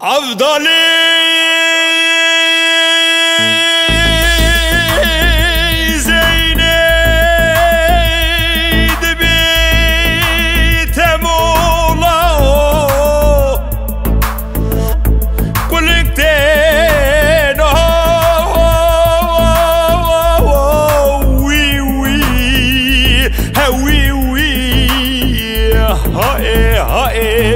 أفضلي زينيد بيت مولا كلنتين وي وي هوي وي هاي هاي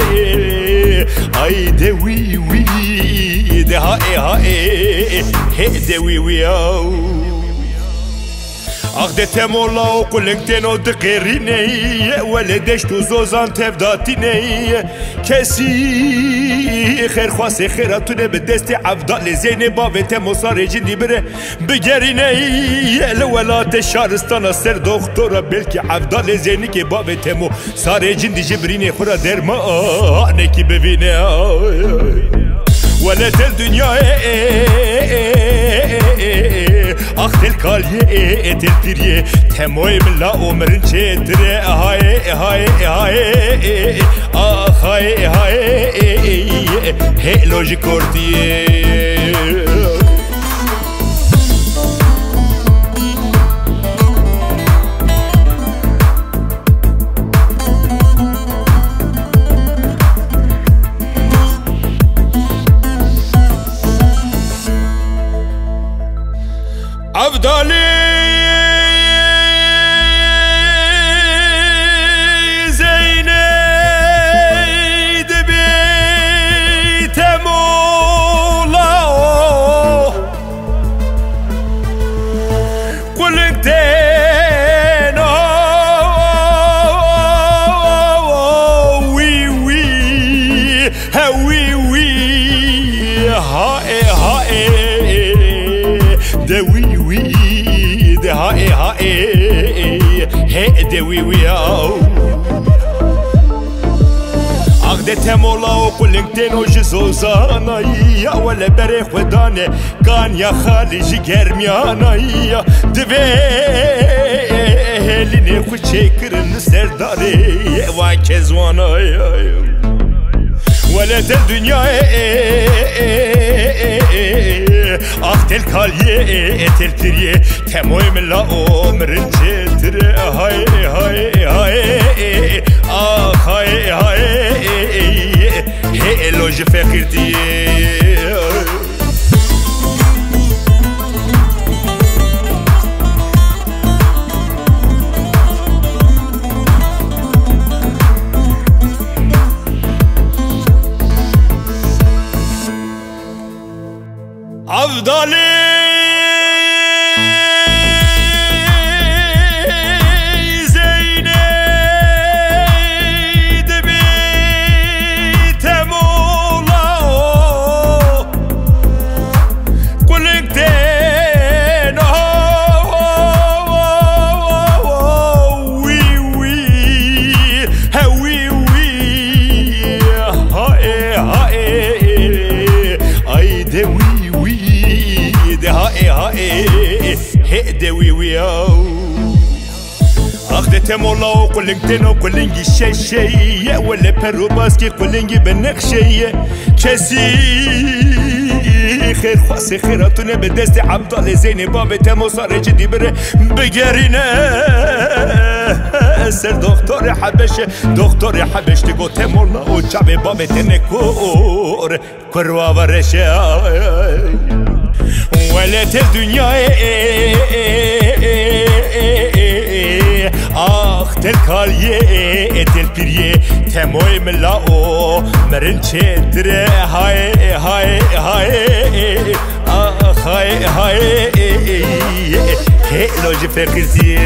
هاي ده وي وي ده هاي هاي هي ده وي وي أخذت مولا وكلنتين ودقيريني ولدشتو زوزان تفداتيني كسي خير خواسي خيراتوني بدستي عفضال زيني بابت مصاري جندي بره بجريني لولات شارستان سر دكتورة بلكي عفضال زيني كي بابت مو صاري جندي جبريني خورا درما نكي ببيني ولد الدنيا أخت الكالية تلتريه تموي من لا عمرن شتري هاي هاي هاي هاي هاي هاي لوجي كورتيه أفضلي زينيد بيت مولا كلنتين وي وي هوي وي هاي هاي ده وي وي ده هاي هاي هي ده وي وي أخذت مولا وكلنتين وجزوزانا يا ولا بريخ وداني كان يا خالي جيجر ميانا يا دبيليني خوش شكر السرداري واكزوانا ولد الدنيا أخت الكالية تلتريه تموي من لا عمرن شتري هاي هاي هاي هاي هاي هي لوج فكرتي أفضلي زينيد بيت مولا كلنتين وي وي هوي وي هاي هاي أي ده وي هاي هاي هي ده وي وي أخذت مولا وكلنتين وكلنجي شي ولا برو باسكي كلنجي بنقشي كسي خير خواسي خيراتوني بدستي عبدال زيني بابت مصاري جدي بره بجرينه سر دكتور حبش تقول مولا وشعبي بابت نكور كروا ورشه ولد الدنيا أخت الكالية تلبريه تموي من لا عمرن شتري هاي هاي هاي هاي هاي هي لوج فكرتي